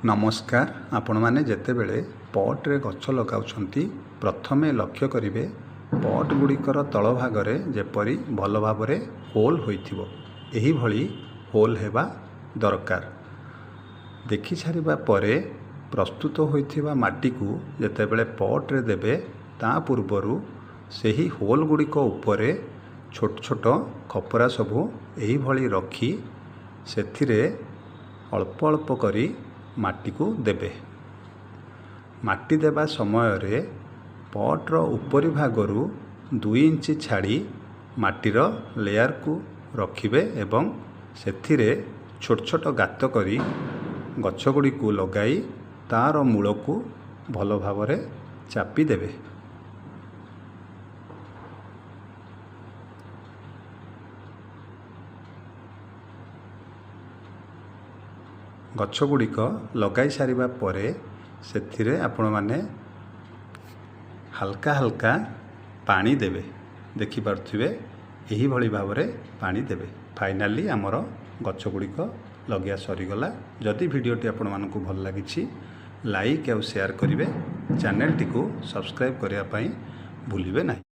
नमस्कार आपण मैंने जितेबले पट्रे गछ लगाउछंती प्रथमे लक्ष्य करेंगे पट गुड़िकर तल भागरे जेपरी भल भाव होल होइथिबो एही भली होल हेबा दरकार। देखि सारिबा परे प्रस्तुत होइथिबा माटी को जेतेबेले पट्रे देबे ता पूर्वरु सेही होल गुड़िक उपरे छोट छोट खपरा सबू एही भली रखी सेथिरे अल्प अल्प करी माटी को देबे। माटी देबा समय रे पट्र उपरी भागरु 2 इंच छाड़ी माटीर लेयर को रखिबे एवं सेथिरे छोट छोट गात करी गछ गुड़ी को लगाई तार मूल को भल भावरे चापी देबे। गछ गुड़िक लगाई सारिबा परे सेथिरे आपण माने हल्का हल्का पानी देबे। देखि पारथिबे एही भली भावरे पानी देबे। फाइनाली आमर गछ गुड़िक लगिया सरीगला। जदि वीडियोटी आपण मानकु भल लागिछि लाइक और शेयर करिवे, चैनल टी को सब्सक्राइब करिया पई भूलिबे नाही।